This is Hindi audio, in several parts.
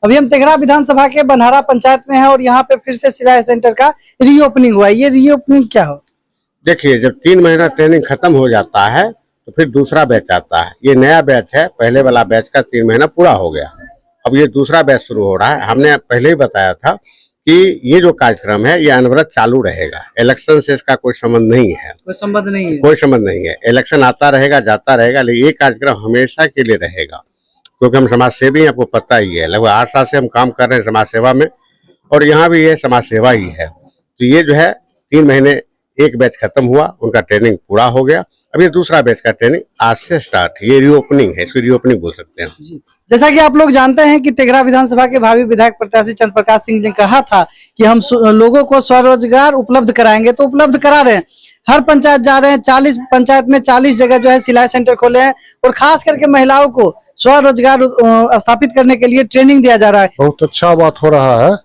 अभी हम तेघरा विधानसभा के बनहारा पंचायत में हैं और यहाँ पे फिर से सिलाई सेंटर का रीओपनिंग हुआ है। ये रीओपनिंग क्या हो? देखिए, जब 3 महीना ट्रेनिंग खत्म हो जाता है तो फिर दूसरा बैच आता है। ये नया बैच है, पहले वाला बैच का 3 महीना पूरा हो गया, अब ये दूसरा बैच शुरू हो रहा है। हमने पहले ही बताया था कि ये जो कार्यक्रम है ये अनवरत चालू रहेगा। इलेक्शन से इसका कोई संबंध नहीं है, कोई संबंध नहीं है, कोई संबंध नहीं है। इलेक्शन आता रहेगा जाता रहेगा, लेकिन ये कार्यक्रम हमेशा के लिए रहेगा, क्योंकि हम समाज सेवी हैं, आपको पता ही है। लगभग 8 साल से हम काम कर रहे हैं समाज सेवा में, और यहाँ भी ये समाज सेवा ही है। तो ये जो है 3 महीने एक बैच खत्म हुआ, उनका ट्रेनिंग पूरा हो गया, अब ये दूसरा बैच का ट्रेनिंग आज से स्टार्ट है। ये रीओपनिंग है, इसको रीओपनिंग बोल सकते हैं जी। जैसा कि आप लोग जानते हैं कि तेघरा विधानसभा के भावी विधायक प्रत्याशी चंद्र प्रकाश सिंह ने कहा था कि हम लोगों को स्वरोजगार उपलब्ध कराएंगे, तो उपलब्ध करा रहे हैं। हर पंचायत जा रहे हैं, 40 पंचायत में 40 जगह जो है सिलाई सेंटर खोले हैं और खास करके महिलाओं को स्वरोजगार स्थापित करने के लिए ट्रेनिंग दिया जा रहा है। बहुत अच्छा बात हो रहा है,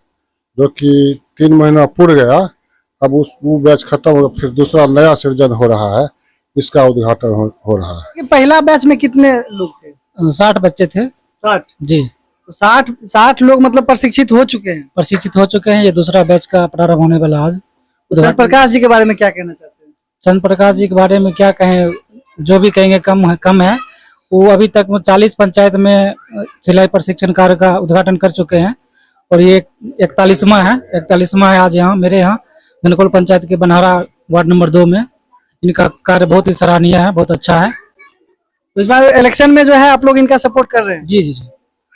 जो कि 3 महीना पूरा गया, अब वो बैच खत्म हो, फिर दूसरा नया सृजन हो रहा है, इसका उद्घाटन हो रहा है। कि पहला बैच में कितने लोग थे? 60 बच्चे थे। 60 जी। तो 60 लोग मतलब प्रशिक्षित हो चुके हैं। ये दूसरा बैच का प्रारंभ होने वाला आज। चंद्र प्रकाश जी के बारे में क्या कहना चाहते हैं? चंद्र प्रकाश जी के बारे में क्या कहें, जो भी कहेंगे कम है। वो अभी तक 40 पंचायत में सिलाई प्रशिक्षण कार्य का उद्घाटन कर चुके हैं और ये 41वां है आज यहाँ मेरे यहाँ धनकोल पंचायत के बनहारा वार्ड नंबर 2 में। इनका कार्य बहुत ही सराहनीय है, बहुत अच्छा है। तो इस बार इलेक्शन में जो है आप लोग इनका सपोर्ट कर रहे हैं? जी,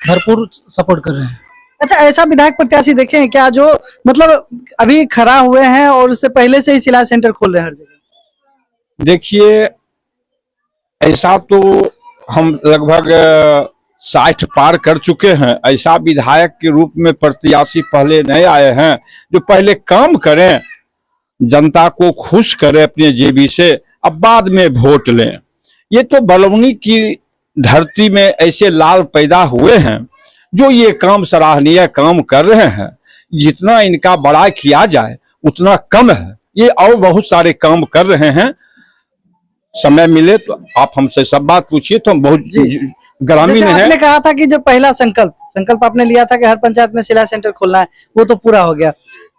भरपूर सपोर्ट कर रहे हैं। अच्छा, ऐसा विधायक प्रत्याशी देखे हैं क्या जो मतलब अभी खड़ा हुए हैं और उससे पहले से ही सिलाई सेंटर खोल रहे हैं हर जगह? देखिए, ऐसा तो हम लगभग 60 पार कर चुके हैं। ऐसा विधायक के रूप में प्रत्याशी पहले नहीं आए हैं जो पहले काम करें, जनता को खुश करें अपने जेबी से, अब बाद में वोट लें। ये तो बलौनी की धरती में ऐसे लाल पैदा हुए हैं जो ये काम सराहनीय काम कर रहे हैं। जितना इनका बड़ाई किया जाए उतना कम है। ये और बहुत सारे काम कर रहे हैं। समय मिले तो आप हमसे सब बात पूछिए, तो हम बहुत ग्रामीण है। आपने कहा था कि जो पहला संकल्प आपने लिया था कि हर पंचायत में सिलाई सेंटर खोलना है, वो तो पूरा हो गया।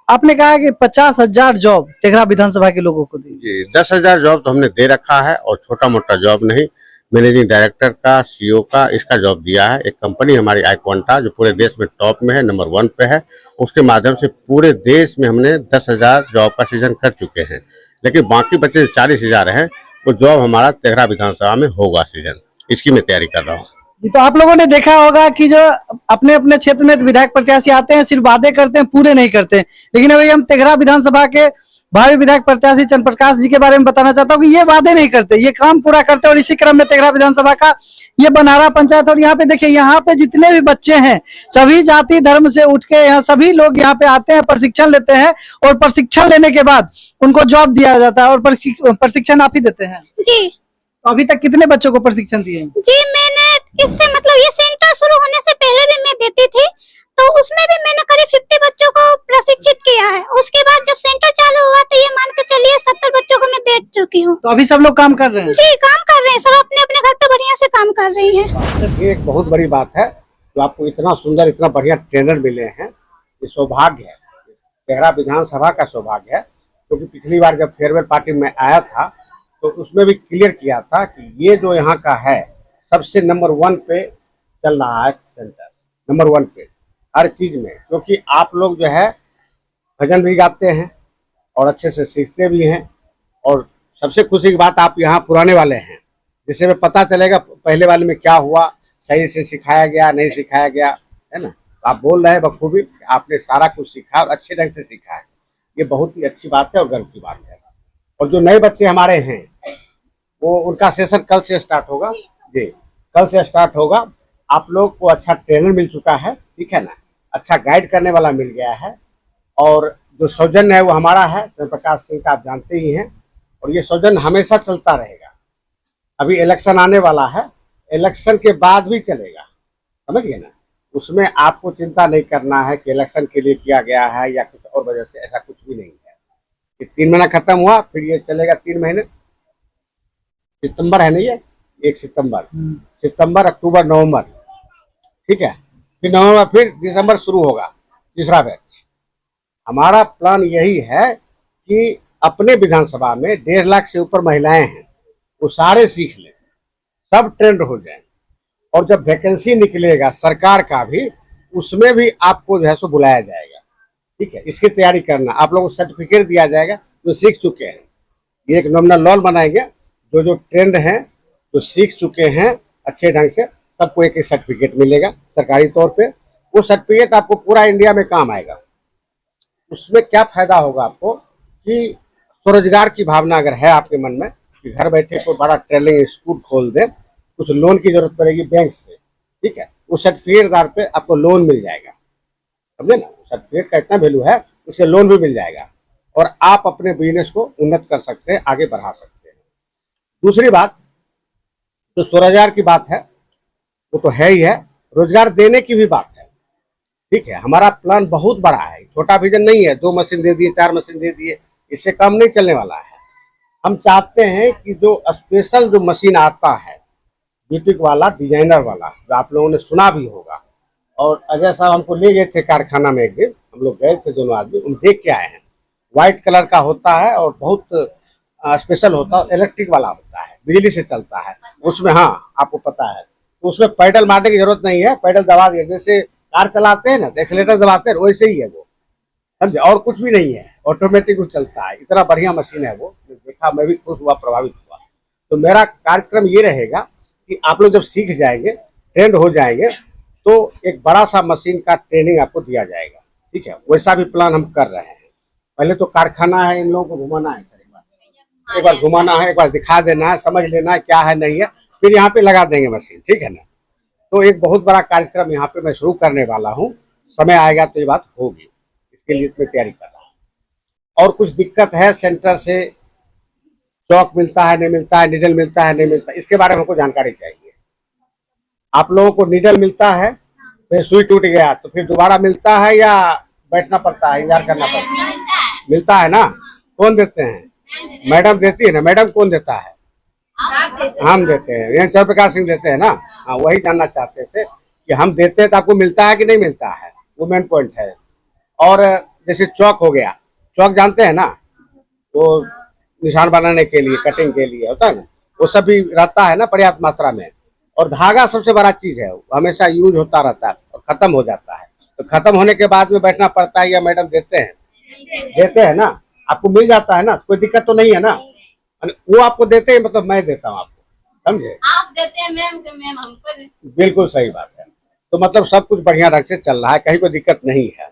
आपने कहा कि 50,000 जॉब तेघरा विधानसभा के लोगों को दी। जी, 10,000 जॉब तो हमने दे रखा है, और छोटा मोटा जॉब नहीं। मैनेजिंग डायरेक्टर का, सीईओ का, इसका जॉब दिया है। एक कंपनी हमारी आइक्वांटा जो पूरे देश में टॉप में है, नंबर 1 पे है, उसके माध्यम से पूरे देश में हमने 10,000 जॉब का सृजन कर चुके हैं। लेकिन बाकी बचे 40,000 हैं, वो जॉब हमारा तेघरा विधानसभा में होगा सृजन, इसकी मैं तैयारी कर रहा हूँ। तो आप लोगों ने देखा होगा कि जो अपने अपने क्षेत्र में विधायक प्रत्याशी आते हैं, सिर्फ वादे करते हैं, पूरे नहीं करते हैं। लेकिन अभी हम तेघरा विधानसभा के भावी विधायक प्रत्याशी चंद्र प्रकाश जी के बारे में बताना चाहता हूँ कि ये वादे नहीं करते, ये काम पूरा करते हैं। और इसी क्रम में तेघरा विधानसभा का ये बनहारा पंचायत, और यहाँ पे देखिए, यहाँ पे जितने भी बच्चे हैं सभी जाति धर्म से उठ के यहाँ सभी लोग यहाँ पे आते हैं, प्रशिक्षण लेते हैं, और प्रशिक्षण लेने के बाद उनको जॉब दिया जाता है। और प्रशिक्षण आप ही देते हैं? जी। तो अभी तक कितने बच्चों को प्रशिक्षण दिए? जी, मैंने इससे मतलब ये सेंटर शुरू होने से पहले भी मैं देती थी, तो उसमें भी मैंने करीब 50 बच्चों को प्रशिक्षित किया है। उसके बाद जब सेंटर चालू हुआ तो ये मान के चलिए 70 बच्चों को मैं दे चुकी हूँ। तो अभी सब लोग काम कर रहे हैं? जी, काम कर रहे हैं, सब अपने अपने घर पे बढ़िया से काम कर रही हैं। ये एक बहुत बड़ी बात है जो आपको इतना सुंदर, इतना बढ़िया ट्रेनर मिले हैं। ये सौभाग्य है, तेघरा विधानसभा का सौभाग्य है। क्योंकि पिछली बार जब फेयरवेल पार्टी में आया था तो उसमें भी क्लियर किया था कि ये जो यहाँ का है सबसे नंबर 1 पे चल रहा है सेंटर, नंबर 1 पे हर चीज में। क्योंकि आप लोग जो है भजन भी गाते हैं और अच्छे से सीखते भी हैं, और सबसे खुशी की बात आप यहाँ पुराने वाले हैं, जिससे में पता चलेगा पहले वाले में क्या हुआ, सही से सिखाया गया नहीं सिखाया गया, है ना। आप बोल रहे हैं बखूबी, आपने सारा कुछ सीखा और अच्छे ढंग से सीखा है। ये बहुत ही अच्छी बात है और गर्व की बात है। और जो नए बच्चे हमारे हैं वो उनका सेशन कल से स्टार्ट होगा। जी, कल से स्टार्ट होगा। आप लोग को अच्छा ट्रेनर मिल चुका है, ठीक है ना, अच्छा गाइड करने वाला मिल गया है। और जो सौजन्य है वो हमारा है, चंद्र प्रकाश सिंह का आप जानते ही हैं, और ये सौजन्य हमेशा चलता रहेगा। अभी इलेक्शन आने वाला है, इलेक्शन के बाद भी चलेगा, समझ गए ना। उसमें आपको चिंता नहीं करना है कि इलेक्शन के लिए किया गया है या कुछ और वजह से, ऐसा कुछ भी नहीं है। 3 महीना खत्म हुआ, फिर ये चलेगा 3 महीने। सितंबर है नहीं, ये 1 सितंबर, सितंबर, अक्टूबर, नवंबर, ठीक है। फिर नवंबर, फिर दिसंबर शुरू होगा तीसरा बैच। हमारा प्लान यही है कि अपने विधानसभा में 1.5 लाख से ऊपर महिलाएं हैं, वो सारे सीख लें, सब ट्रेंड हो जाए, और जब वैकेंसी निकलेगा सरकार का भी, उसमें भी आपको जो है सो बुलाया जाएगा। ठीक है, इसकी तैयारी करना, आप लोगों को सर्टिफिकेट दिया जाएगा जो सीख चुके हैं। ये एक नॉमिनल लॉ बनाएंगे, जो जो ट्रेंड हैं, जो सीख चुके हैं अच्छे ढंग से, सबको एक एक सर्टिफिकेट मिलेगा सरकारी तौर पे। वो सर्टिफिकेट आपको पूरा इंडिया में काम आएगा। उसमें क्या फायदा होगा आपको कि स्वरोजगार की भावना अगर है आपके मन में कि घर बैठे कोई बड़ा ट्रेनिंग इंस्टीट्यूट खोल दे, कुछ लोन की जरूरत पड़ेगी बैंक से, ठीक है, उस सर्टिफिकेट आधार पे आपको लोन मिल जाएगा, समझे ना। सर्टिफिकेट का इतना वैल्यू है, उससे लोन भी मिल जाएगा और आप अपने बिजनेस को उन्नत कर सकते हैं, आगे बढ़ा सकते हैं। दूसरी बात, तो स्वरोजगार की बात है, वो तो है ही है, रोजगार देने की भी बात है। ठीक है, हमारा प्लान बहुत बड़ा है, छोटा विजन नहीं है, 2 मशीन दे दिए, 4 मशीन दे दिए, इससे काम नहीं चलने वाला है। हम चाहते हैं कि जो स्पेशल जो मशीन आता है, ब्यूटिक वाला, डिजाइनर वाला, जो आप लोगों ने सुना भी होगा, और अजय साहब हमको ले गए थे कारखाना में एक दिन, हम लोग गए थे दोनों आदमी, हम देख के आए हैं। व्हाइट कलर का होता है और बहुत स्पेशल होता है, इलेक्ट्रिक वाला होता है, बिजली से चलता है उसमें। हाँ, आपको पता है, तो उसमें पैडल मारने की जरूरत नहीं है, पैडल दबा दिए, जैसे कार चलाते हैं ना, एक्सीलेटर दबाते हैं, वैसे ही है वो, समझे, और कुछ भी नहीं है, ऑटोमेटिक वो चलता है। इतना बढ़िया मशीन है वो, देखा, मैं भी खुश हुआ, प्रभावित हुआ। तो मेरा कार्यक्रम ये रहेगा कि आप लोग जब सीख जाएंगे, ट्रेंड हो जाएंगे, तो एक बड़ा सा मशीन का ट्रेनिंग आपको दिया जाएगा। ठीक है, वैसा भी प्लान हम कर रहे हैं। पहले तो कारखाना है, इन लोगों को घुमाना है, एक बार घुमाना है, एक बार दिखा देना है, समझ लेना है क्या है नहीं है, फिर यहाँ पे लगा देंगे मशीन। ठीक है ना। तो एक बहुत बड़ा कार्यक्रम यहाँ पे मैं शुरू करने वाला हूँ, समय आएगा तो ये बात होगी, इसके लिए मैं तैयारी कर रहा हूँ। और कुछ दिक्कत है, सेंटर से चौक मिलता है नहीं मिलता है, निडल मिलता है नहीं मिलता, इसके बारे में हमको जानकारी चाहिए। आप लोगों को निडल मिलता है, फिर सुई टूट गया तो फिर दोबारा मिलता है या बैठना पड़ता है, इंतजार करना पड़ता है? मिलता है ना। कौन देते हैं? मैडम देती है ना। मैडम कौन देता है? हम देते हैं, यहाँ चंद्र प्रकाश सिंह देते हैं ना। हाँ, वही जानना चाहते थे कि हम देते हैं तो आपको मिलता है कि नहीं मिलता है, वो मेन पॉइंट है। और जैसे चौक हो गया, चौक जानते हैं ना, वो निशान बनाने के लिए, कटिंग के लिए होता है ना, वो सब भी रहता है ना पर्याप्त मात्रा में। और धागा सबसे बड़ा चीज है, वो हमेशा यूज होता रहता है और खत्म हो जाता है, तो खत्म होने के बाद में बैठना पड़ता है, या मैडम देते हैं? देते हैं ना, आपको मिल जाता है ना, कोई दिक्कत तो नहीं है ना। वो आपको देते हैं, मतलब मैं देता हूँ आपको, समझे? आप देते हैं मैम के मैम हमको। बिल्कुल सही बात है। तो मतलब सब कुछ बढ़िया ढंग से चल रहा है, कहीं कोई दिक्कत नहीं है।